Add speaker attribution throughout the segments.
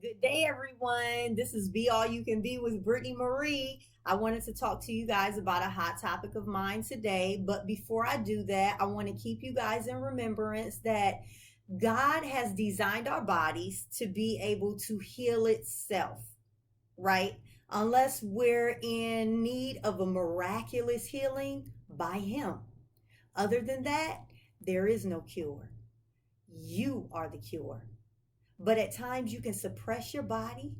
Speaker 1: Good day, everyone. This is Be All You Can Be with Brittany Marie. I wanted to talk to you guys about a hot topic of mine today. But before I do that, I want to keep you guys in remembrance that God has designed our bodies to be able to heal itself, right? Unless we're in need of a miraculous healing by Him. Other than that, there is no cure. You are the cure. But at times you can suppress your body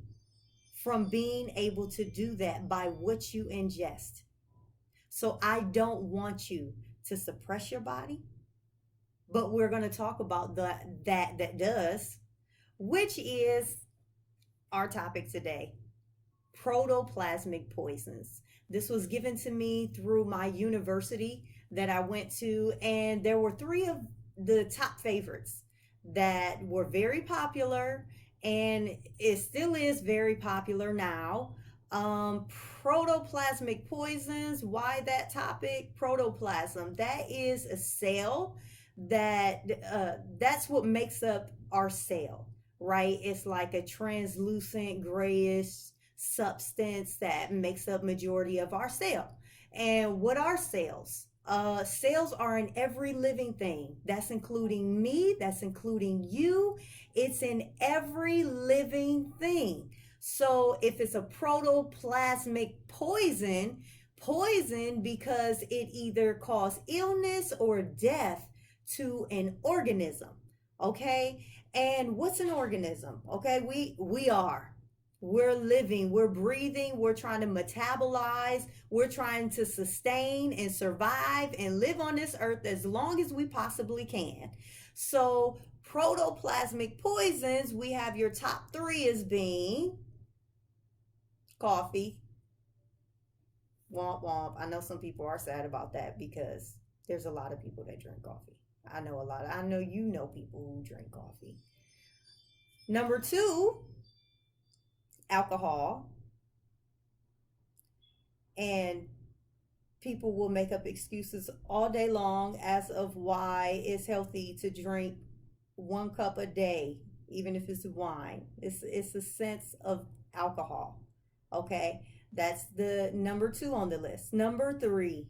Speaker 1: from being able to do that by what you ingest. So I don't want you to suppress your body, but we're going to talk about that does, which is our topic today. Protoplasmic poisons. This was given to me through my university that I went to, and there were three of the top favorites that were very popular, and it still is very popular now. Um, Protoplasmic poisons. Why that topic? Protoplasm. That is a cell that's what makes up our cell, right? It's like a translucent grayish substance that makes up majority of our cell. And what are cells? Cells are in every living thing. That's including me, that's including you. It's in every living thing. So if it's a protoplasmic poison because it either cause illness or death to an organism. Okay? And what's an organism? Okay, we're living, we're breathing, we're trying to metabolize, we're trying to sustain and survive and live on this earth as long as we possibly can. So, protoplasmic poisons, we have your top three as being coffee. Womp womp. I know some people are sad about that because there's a lot of people that drink coffee. I know you know people who drink coffee. Number two, alcohol. And people will make up excuses all day long as of why it's healthy to drink 1 cup a day, even if it's wine. It's a sense of alcohol. Okay, that's the number two on the list. Number three,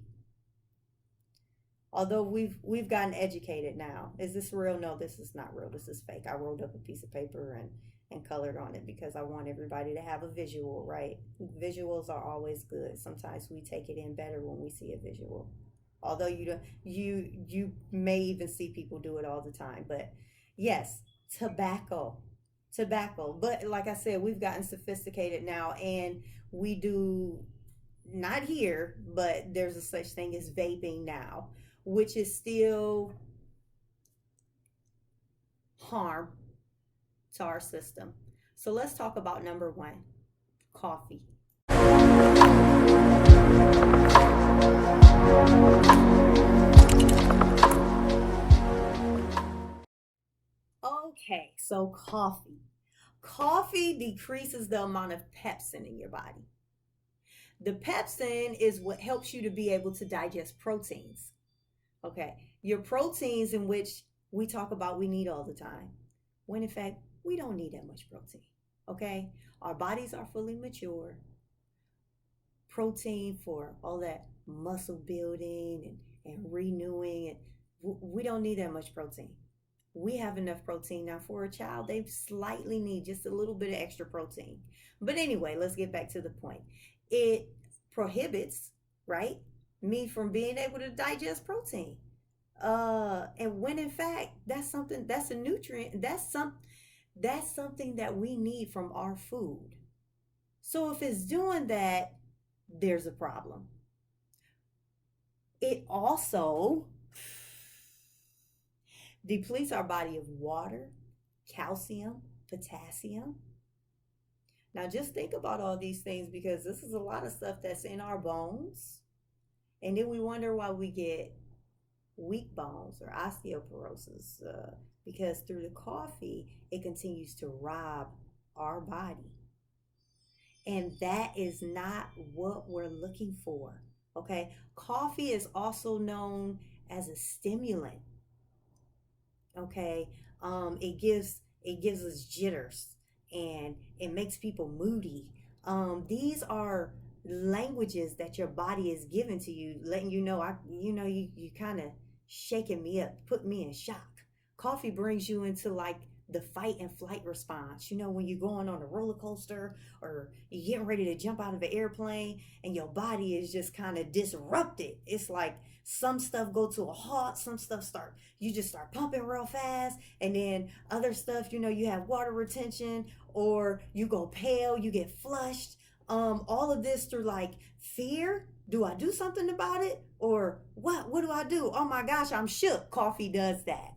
Speaker 1: although we've gotten educated now, is this real? No, this is not real. This is fake. I rolled up a piece of paper and colored on it because I want everybody to have a visual, right? Visuals are always good. Sometimes we take it in better when we see a visual. Although you don't, you may even see people do it all the time. But yes, tobacco. Tobacco. But like I said, we've gotten sophisticated now, and we do, not here, but there's a such thing as vaping now, which is still harm to our system. So let's talk about number one, coffee. Okay, so coffee. Coffee decreases the amount of pepsin in your body. The pepsin is what helps you to be able to digest proteins. Okay, your proteins, in which we talk about we need all the time, when in fact we don't need that much protein. Okay, our bodies are fully mature. Protein for all that muscle building and renewing, and we don't need that much protein. We have enough protein now. For a child, they slightly need just a little bit of extra protein. But anyway, let's get back to the point. It prohibits, right, me from being able to digest protein. And when in fact that's a nutrient, that's something that we need from our food. So if it's doing that, there's a problem. It also depletes our body of water, calcium, potassium. Now, just think about all these things because this is a lot of stuff that's in our bones. And then we wonder why we get weak bones or osteoporosis because through the coffee, it continues to rob our body. And that is not what we're looking for. Okay. Coffee is also known as a stimulant. Okay. It gives us jitters. and it makes people moody. These are languages that your body is giving to you, letting you know, you kind of shaking me up, put me in shock. Coffee brings you into like the fight and flight response. When you're going on a roller coaster or you're getting ready to jump out of an airplane and your body is just kind of disrupted. It's like some stuff go to a halt, some stuff you just start pumping real fast, and then other stuff, you have water retention, or you go pale, you get flushed. All of this through like fear. Do I do something about it? Or what do I do? Oh my gosh, I'm shook. Coffee does that.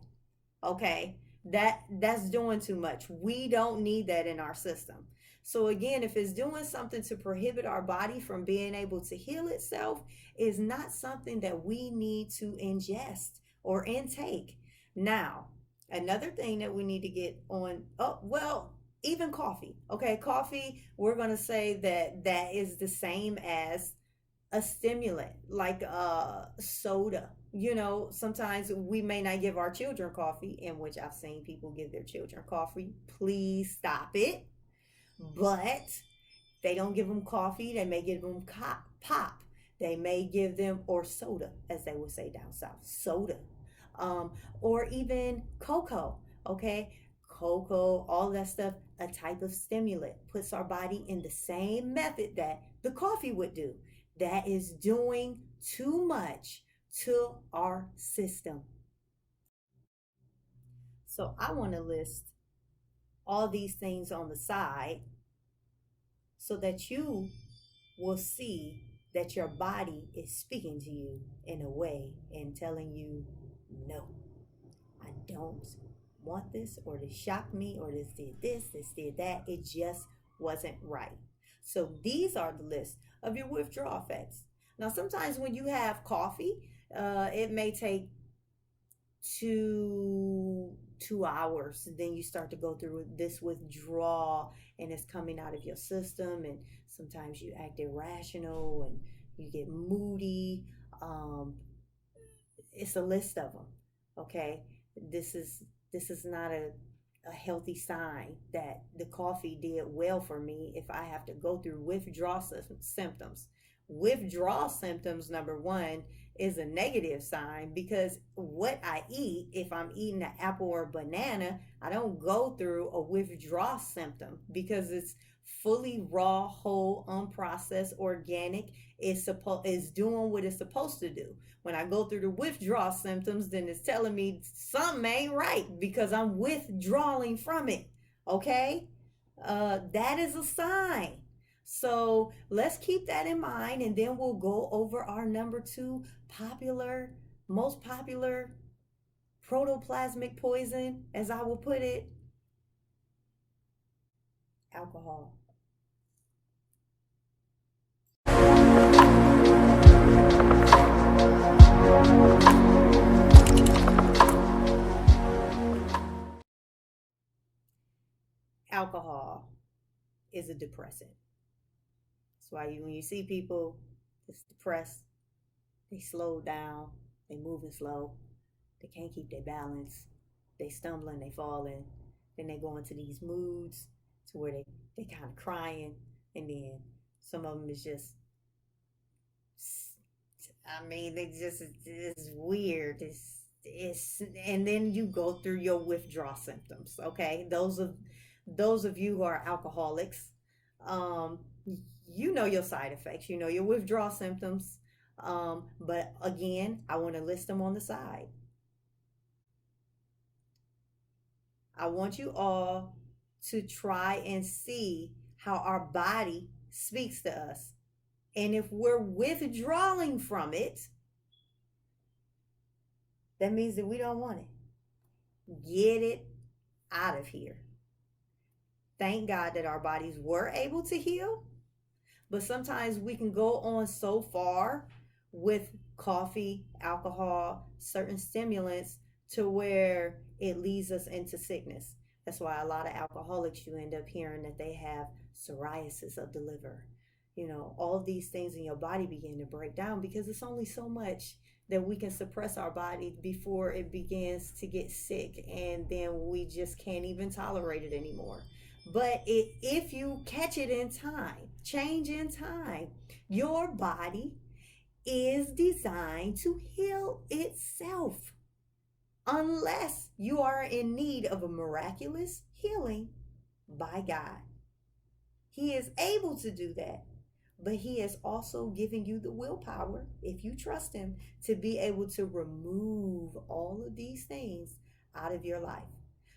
Speaker 1: Okay, that's doing too much. We don't need that in our system. So again, if it's doing something to prohibit our body from being able to heal itself, is not something that we need to ingest or intake. Now, another thing that we need to get on, oh well, even coffee. Okay, coffee, we're going to say that that is the same as a stimulant, like soda. Sometimes we may not give our children coffee, in which I've seen people give their children coffee. Please stop it. But they don't give them coffee. They may give them pop. They may give them, or soda, as they would say down south, soda. Or even cocoa. Okay, cocoa, all that stuff, a type of stimulant, puts our body in the same method that the coffee would do. That is doing too much to our system. So I want to list all these things on the side so that you will see that your body is speaking to you in a way and telling you, no, I don't want this, or this shocked me, or this did that. It just wasn't right. So these are the list of your withdrawal effects. Now, sometimes when you have coffee, it may take 2 hours. Then you start to go through this withdrawal, and it's coming out of your system. And sometimes you act irrational and you get moody. It's a list of them. Okay, this is not a healthy sign that the coffee did well for me if I have to go through withdrawal symptoms. Withdrawal symptoms, number one, is a negative sign, because what I eat, if I'm eating an apple or banana, I don't go through a withdrawal symptom because it's fully raw, whole, unprocessed, organic. Is doing what it's supposed to do. When I go through the withdrawal symptoms, then it's telling me something ain't right because I'm withdrawing from it. Okay, that is a sign. So let's keep that in mind, and then we'll go over our number two most popular protoplasmic poison, as I will put it: alcohol. Alcohol is a depressant. That's why when you see people that's depressed, they slow down, they moving slow, they can't keep their balance, they stumbling, they falling, then they go into these moods to where they kind of crying, and then some of them is just, I mean, it's weird. It's and then you go through your withdrawal symptoms. Okay, those of you who are alcoholics, um, you know your side effects. You know your withdrawal symptoms. But again, I want to list them on the side. I want you all to try and see how our body speaks to us. And if we're withdrawing from it, that means that we don't want it. Get it out of here. Thank God that our bodies were able to heal, but sometimes we can go on so far with coffee, alcohol, certain stimulants, to where it leads us into sickness. That's why a lot of alcoholics, you end up hearing that they have psoriasis of the liver. All of these things in your body begin to break down, because it's only so much that we can suppress our body before it begins to get sick, and then we just can't even tolerate it anymore. But if you catch it in time, change in time, your body is designed to heal itself unless you are in need of a miraculous healing by God. He is able to do that, but He is also giving you the willpower, if you trust Him, to be able to remove all of these things out of your life.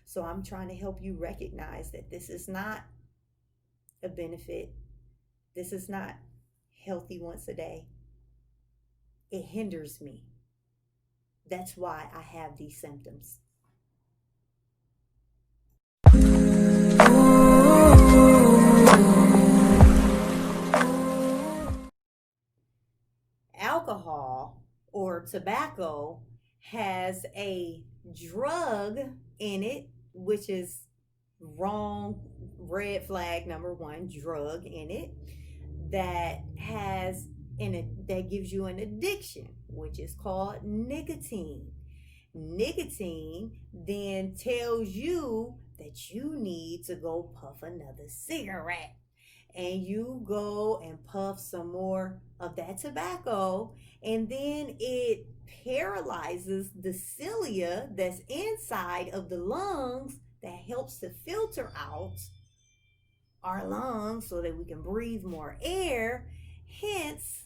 Speaker 1: So I'm trying to help you recognize that this is not a benefit. This is not healthy once a day. It hinders me. That's why I have these symptoms. Alcohol or tobacco has a drug in it, which is wrong. Red flag number one, drug in it that has in it that gives you an addiction, which is called nicotine. Nicotine then tells you that you need to go puff another cigarette, and you go and puff some more of that tobacco, and then it paralyzes the cilia that's inside of the lungs that helps to filter out our lungs so that we can breathe more air, hence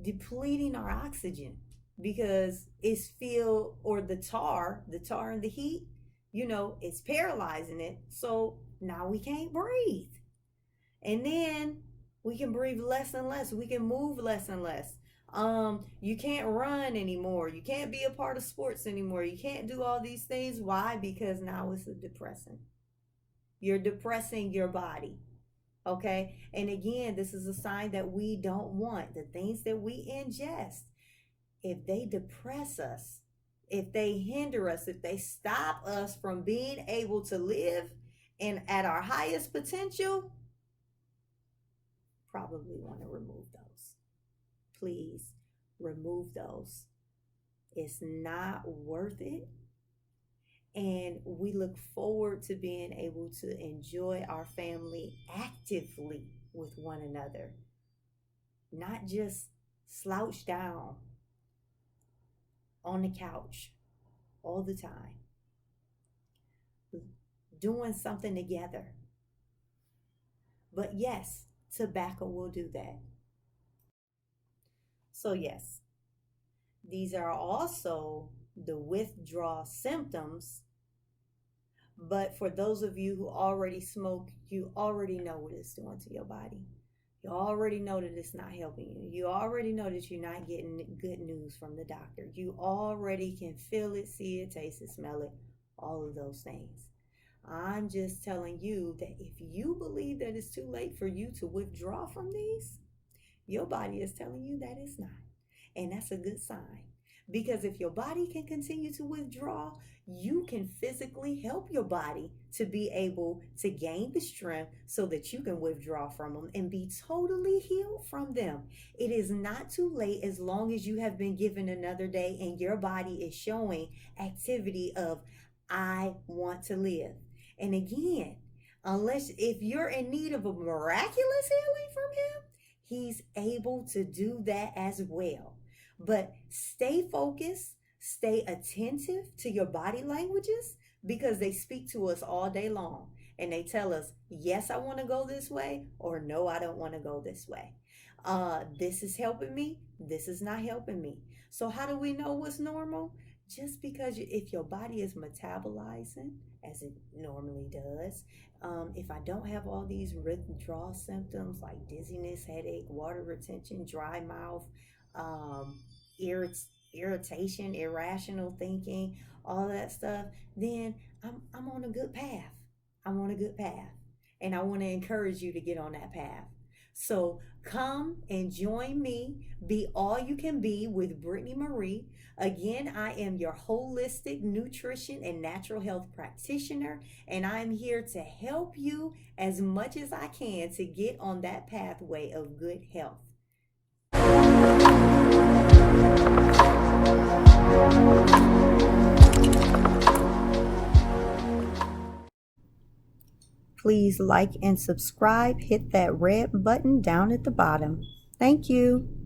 Speaker 1: depleting our oxygen, because it's filled, or the tar and the heat, it's paralyzing it, so now we can't breathe. And then we can breathe less and less, we can move less and less. You can't run anymore, you can't be a part of sports anymore, you can't do all these things. Why? Because now it's a depressant. You're depressing your body. Okay. And again, this is a sign that we don't want the things that we ingest. If they depress us, if they hinder us, if they stop us from being able to live and at our highest potential, probably want to remove those. Please remove those. It's not worth it. And we look forward to being able to enjoy our family actively with one another, not just slouch down on the couch all the time, doing something together. But yes, tobacco will do that. So yes, these are also the withdrawal symptoms. But for those of you who already smoke, you already know what it's doing to your body. You already know that it's not helping you. You already know that you're not getting good news from the doctor. You already can feel it, see it, taste it, smell it, all of those things. I'm just telling you that if you believe that it's too late for you to withdraw from these, your body is telling you that it's not. And that's a good sign. Because if your body can continue to withdraw, you can physically help your body to be able to gain the strength so that you can withdraw from them and be totally healed from them. It is not too late as long as you have been given another day and your body is showing activity of, I want to live. And again, unless if you're in need of a miraculous healing from Him, He's able to do that as well. But stay focused, stay attentive to your body languages, because they speak to us all day long and they tell us, yes, I want to go this way, or no, I don't want to go this way. This is helping me, this is not helping me. So how do we know what's normal? Just because if your body is metabolizing as it normally does, if I don't have all these withdrawal symptoms like dizziness, headache, water retention, dry mouth, irritation, irrational thinking, all that stuff, then I'm on a good path. I'm on a good path. And I want to encourage you to get on that path. So come and join me, Be All You Can Be with Brittany Marie. Again, I am your holistic nutrition and natural health practitioner, and I'm here to help you as much as I can to get on that pathway of good health. please like and subscribe. Hit that red button down at the bottom. Thank you.